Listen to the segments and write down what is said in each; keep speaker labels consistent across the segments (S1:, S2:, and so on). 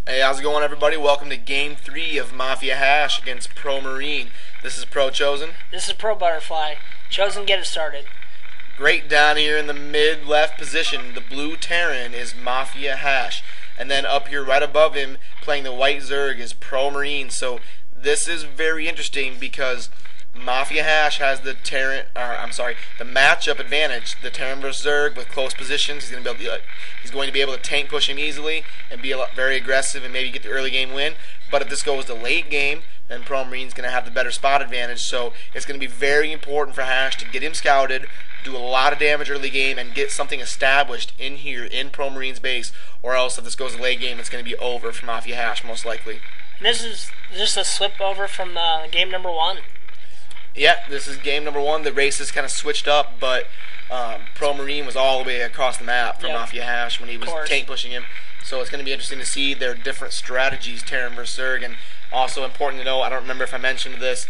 S1: Hey, how's it going, everybody? Welcome to Game 3 of MaFia.HasH against Pro Marine. This is Pro Chosen.
S2: This is Pro Butterfly. Chosen, get it started.
S1: Great down here in the mid-left position, the blue Terran is MaFia.HasH. And then up here right above him, playing the white Zerg, is Pro Marine. So this is very interesting because MaFia.HasH has the the matchup advantage. The Terran versus Zerg with close positions. He's going to be able to tank push him easily and be very aggressive and maybe get the early game win. But if this goes to late game, then Pro Marine's going to have the better spot advantage. So it's going to be very important for HasH to get him scouted, do a lot of damage early game, and get something established in here in Pro Marine's base. Or else if this goes to late game, it's going to be over for MaFia.HasH most likely.
S2: And this is just a slip over from game number 1.
S1: Yeah, this is game number 1. The race is kind of switched up, but Pro Marine was all the way across the map from MaFia.HasH when he was tank pushing him. So it's going to be interesting to see their different strategies, Terran versus Zerg. And also important to know, I don't remember if I mentioned this.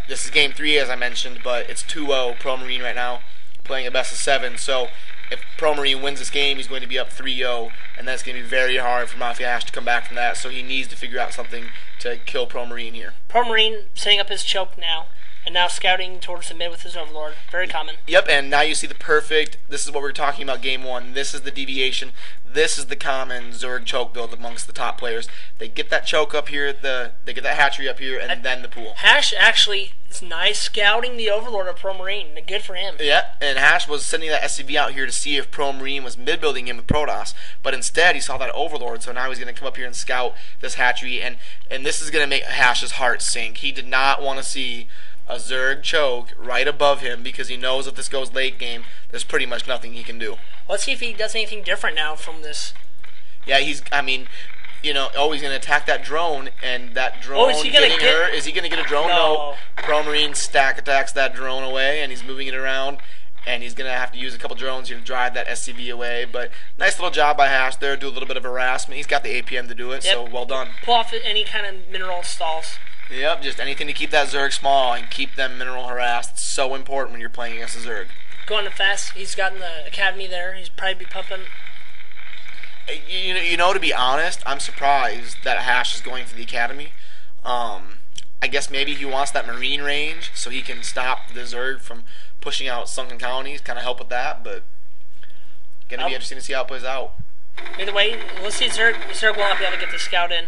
S1: This is game 3, as I mentioned, but it's 2-0 Pro Marine right now, playing a best of 7. So if Pro Marine wins this game, he's going to be up 3-0, and that's going to be very hard for MaFia.HasH to come back from that. So he needs to figure out something to kill Pro Marine here.
S2: Pro Marine setting up his choke now. And now scouting towards the mid with his Overlord. Very common.
S1: Yep, and now you see the perfect, this is what we were talking about game 1. This is the deviation. This is the common Zerg choke build amongst the top players. They get that choke up here, they get that hatchery up here, and then the pool.
S2: HasH actually is nice scouting the Overlord of Pro Marine. Good for him.
S1: Yeah, and HasH was sending that SCV out here to see if Pro Marine was mid-building him with Protoss. But instead, he saw that Overlord, so now he's going to come up here and scout this hatchery. And this is going to make HasH's heart sink. He did not want to see a Zerg choke right above him because he knows if this goes late game, there's pretty much nothing he can do.
S2: Let's see if he does anything different now from this.
S1: Yeah, he's going to attack that drone, and that drone
S2: is he gonna
S1: her. Is he going to get a drone? No. Pro Marine stack attacks that drone away, and he's moving it around, and he's going to have to use a couple drones here to drive that SCV away. But nice little job by HasH there, do a little bit of harassment. He's got the APM to do it, so well done.
S2: Pull off any kind of mineral stalls.
S1: Yep, just anything to keep that Zerg small and keep them mineral harassed. It's so important when you're playing against a Zerg.
S2: Going to fast. He's got in the academy there. He's probably be pumping.
S1: You know, to be honest, I'm surprised that HasH is going for the academy. I guess maybe he wants that marine range so he can stop the Zerg from pushing out sunken colonies, kind of help with that. But gonna be interesting to see how it plays out.
S2: Either way, we'll see. Zerg will not be able to get the scout in.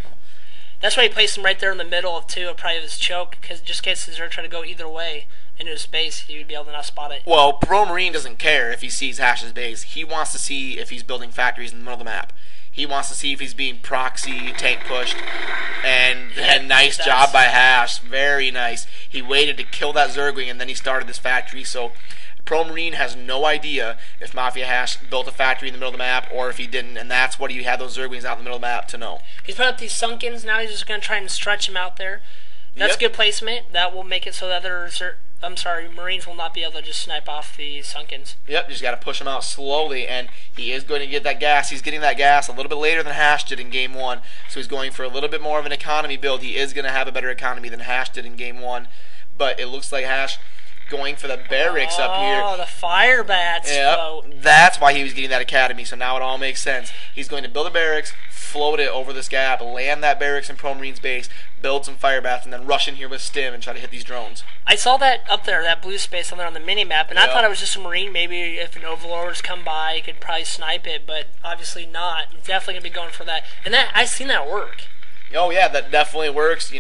S2: That's why he placed him right there in the middle of probably his choke, because just in case the Zerg try to go either way into his base, he would be able to not spot it.
S1: Well, Pro Marine doesn't care if he sees HasH's base. He wants to see if he's building factories in the middle of the map. He wants to see if he's being proxy, tank pushed, and nice job by HasH. Very nice. He waited to kill that Zergling, and then he started this factory. So Pro Marine has no idea if MaFia.HasH built a factory in the middle of the map or if he didn't, and that's what he had those Zerglings out in the middle of the map to know.
S2: He's put up these sunkens. Now he's just going to try and stretch him out there. That's good placement. That will make it so that other Marines will not be able to just snipe off the sunkens.
S1: Yep, just got to push him out slowly, and he is going to get that gas. He's getting that gas a little bit later than HasH did in game 1, so he's going for a little bit more of an economy build. He is going to have a better economy than HasH did in game 1, but it looks like HasH going for the barracks up here.
S2: Oh, the fire bats.
S1: Yep, that's why he was getting that academy, so now it all makes sense. He's going to build a barracks, float it over this gap, land that barracks in Pro Marine's base, build some fire bats, and then rush in here with stim and try to hit these drones.
S2: I saw that up there, that blue space on there on the mini-map, and I thought it was just a Marine. Maybe if an Overlord's come by, he could probably snipe it, but obviously not. He's definitely going to be going for that. And I've seen that work.
S1: Oh yeah, that definitely works.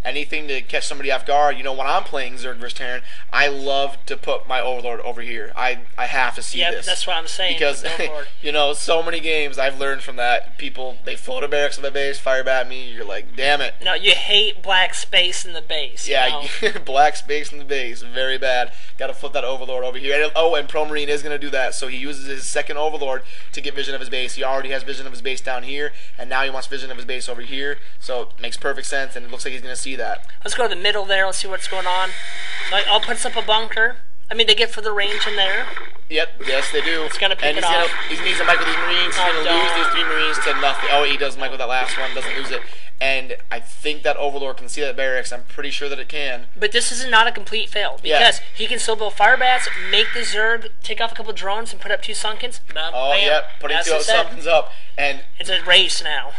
S1: Anything to catch somebody off guard. When I'm playing Zerg vs Terran, I love to put my Overlord over here. I have to see this.
S2: Yeah, that's what I'm saying.
S1: Because so many games I've learned from that. People, they float a barracks in the base, fire bat me. You're like, damn it.
S2: No, you hate black space in the base.
S1: Yeah, black space in the base, very bad. Got to flip that Overlord over here. And Pro Marine is going to do that. So he uses his second Overlord to get vision of his base. He already has vision of his base down here, and now he wants vision of his base over here. So it makes perfect sense, and it looks like he's going to see that.
S2: Let's go to the middle there. Let's see what's going on. So I'll put up a bunker. They get for the range in there.
S1: Yep, yes they do.
S2: It's going to pick it off.
S1: He needs a mic with these Marines. He's going to lose these 3 Marines to nothing. Oh, he does mic with that last one. Doesn't lose it. And I think that Overlord can see that barracks. I'm pretty sure that it can.
S2: But this is not a complete fail. Because he can still build fire bats, make the Zerg, take off a couple drones, and put up 2 sunkens.
S1: Yep. Putting 2 sunkens up. And
S2: it's a race now.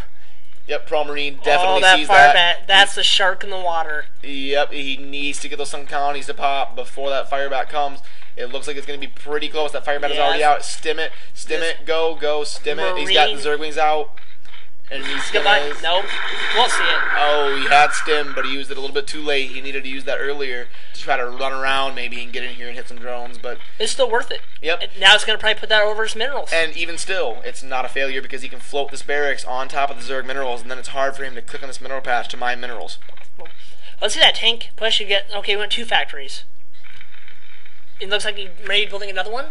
S1: Yep, Pro Marine definitely
S2: that
S1: sees
S2: fire
S1: that.
S2: bat. That's the shark in the water.
S1: Yep, he needs to get those sunken colonies to pop before that fire bat comes. It looks like it's going to be pretty close. That fire bat is already out. Stim it, go, stim it. He's got the Zerglings out. And he's gonna...
S2: Nope, won't see it.
S1: Oh, he had stim, but he used it a little bit too late. He needed to use that earlier to try to run around maybe and get in here and hit some drones, but...
S2: It's still worth it.
S1: Yep.
S2: Now it's going to probably put that over his minerals.
S1: And even still, it's not a failure because he can float this barracks on top of the Zerg minerals, and then it's hard for him to click on this mineral patch to mine minerals.
S2: Let's see that tank push. You get... Okay, we went 2 factories. It looks like he's maybe building another one.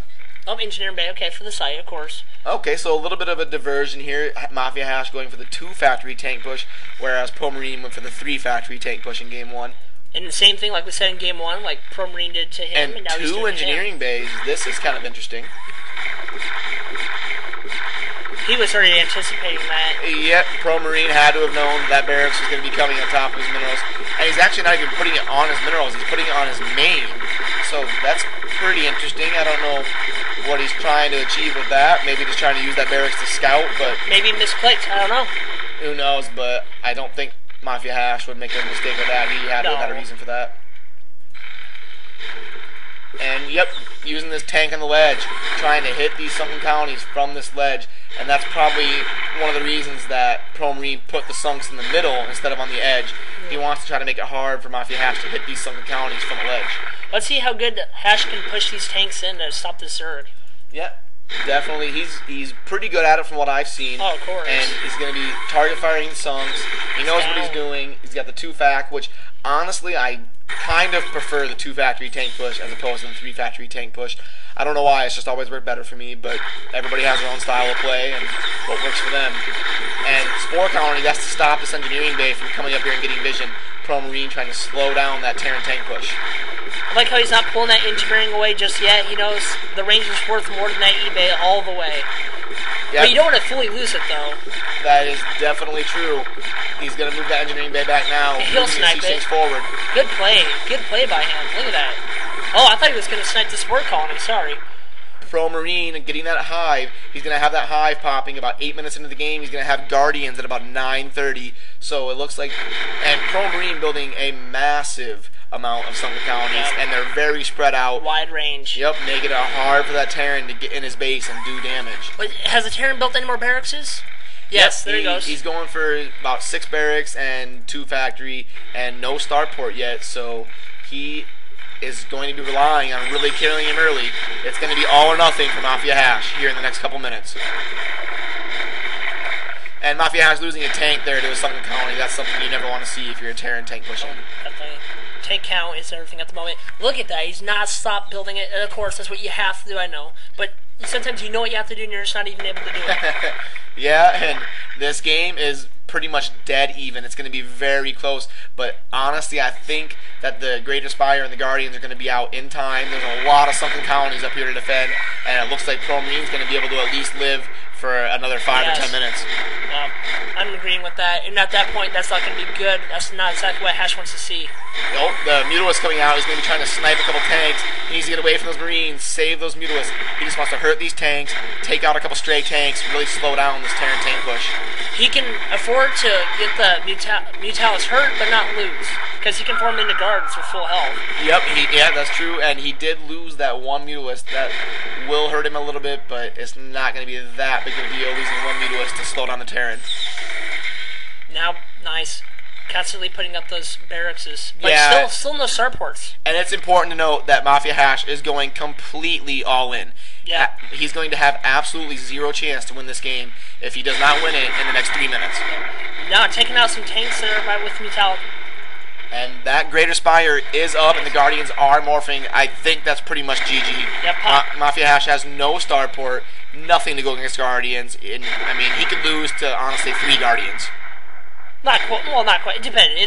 S2: Oh, engineering bay. Okay, for the site, of course.
S1: Okay, so a little bit of a diversion here. MaFia.HasH going for the 2-factory tank push, whereas Pro Marine went for the 3-factory tank push in Game 1.
S2: And the same thing like we said in Game 1, like Pro Marine did to him. And now
S1: 2 engineering bays. This is kind of interesting.
S2: He was already anticipating that.
S1: Yep, Pro Marine had to have known that barracks was going to be coming on top of his minerals. And he's actually not even putting it on his minerals, he's putting it on his main. So that's pretty interesting. I don't know what he's trying to achieve with that. Maybe just trying to use that barracks to scout, but...
S2: Maybe misclicked, I don't know.
S1: Who knows, but I don't think MaFia.HasH would make a mistake with that. He had to have had a reason for that. And yep, using this tank on the ledge, trying to hit these sunken colonies from this ledge, and that's probably one of the reasons that Pro Marine put the sunks in the middle instead of on the edge. He wants to try to make it hard for MaFia.HasH to hit these sunken colonies from the ledge.
S2: Let's see how good HasH can push these tanks in to stop this Zerg.
S1: Yep, definitely. He's pretty good at it from what I've seen.
S2: Oh, of course.
S1: And he's going to be target firing the sunks. He knows what he's doing. He's got the 2-fac, which honestly I kind of prefer the 2-factory tank push as opposed to the 3-factory tank push. I don't know why, it's just always worked better for me, but everybody has their own style of play and what works for them. And Spore Colony, that's to stop this engineering bay from coming up here and getting vision. Pro Marine trying to slow down that Terran tank push.
S2: I like how he's not pulling that engineering away just yet. He knows the range is worth more than that eBay all the way. Yep. But you don't want to fully lose it, though.
S1: That is definitely true. He's going to move that engineering bay back now.
S2: He'll snipe it.
S1: Forward.
S2: Good play. Good play by him. Look at that. Oh, I thought he was going to snipe the Spore Colony. Sorry.
S1: Pro Marine getting that hive. He's going to have that hive popping about 8 minutes into the game. He's going to have Guardians at about 9:30. So it looks like... And Pro Marine building a massive amount of sunken colonies, and they're very spread out.
S2: Wide range.
S1: Yep, making it hard for that Terran to get in his base and do damage.
S2: But has the Terran built any more barracks? Yes, there he goes.
S1: He's going for about 6 barracks and 2 factory and no starport yet, so he is going to be relying on really killing him early. It's going to be all or nothing for MaFia.HasH here in the next couple minutes. And MaFia.HasH losing a tank there to a sunken colony, that's something you never want to see if you're a Terran tank pushing.
S2: Definitely. Tank count is everything at the moment. Look at that, he's not stopped building it, and of course that's what you have to do, I know. But sometimes you know what you have to do and you're just not even able to do it.
S1: Yeah, and this game is pretty much dead even. It's going to be very close, but honestly I think that the Great Aspire and the Guardians are going to be out in time. There's a lot of sunken colonies up here to defend, and it looks like Pro Marine's going to be able to at least live for another 5 or 10 minutes.
S2: I'm agreeing with that, and at that point that's not going to be good. That's not exactly what HasH wants to see.
S1: Nope, the Mutalisks coming out. He's going to be trying to snipe a couple tanks. He needs to get away from those Marines, save those Mutalisks. He just wants to hurt these tanks, take out a couple stray tanks, really slow down this Terran tank push.
S2: He can afford to get the Mutalisks hurt, but not lose, because he can form into guards with full health.
S1: Yep, yeah, that's true, and he did lose that one Mutalisk. That will hurt him a little bit, but it's not going to be that big of a deal losing one Mutalisk to slow down the Terran.
S2: Now, nice. Constantly putting up those barracks, but still no starports.
S1: And it's important to note that MaFia.HasH is going completely all in.
S2: Yeah.
S1: He's going to have absolutely zero chance to win this game if he does not win it in the next 3 minutes.
S2: Now, taking out some tanks there with Metallic.
S1: And that Greater Spire is up, and the Guardians are morphing. I think that's pretty much GG.
S2: Yep.
S1: MaFia.HasH has no starport, nothing to go against Guardians. And, I mean, he could lose to, honestly, 3 Guardians.
S2: Not quite. It depends.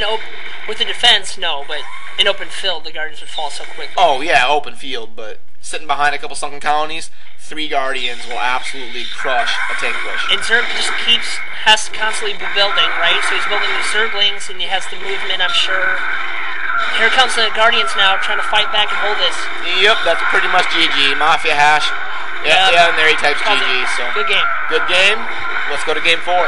S2: With the defense, no, but in open field, the Guardians would fall so quickly.
S1: Oh, yeah, open field, but sitting behind a couple sunken colonies, 3 Guardians will absolutely crush a tank push.
S2: And Zerg just has to constantly be building, right? So he's building the Zerglings, and he has the movement, I'm sure. Here comes the Guardians now, trying to fight back and hold this.
S1: Yep, that's pretty much GG. MaFia.HasH. Yeah, and there he types GG. So
S2: good game.
S1: Good game. Let's go to game 4.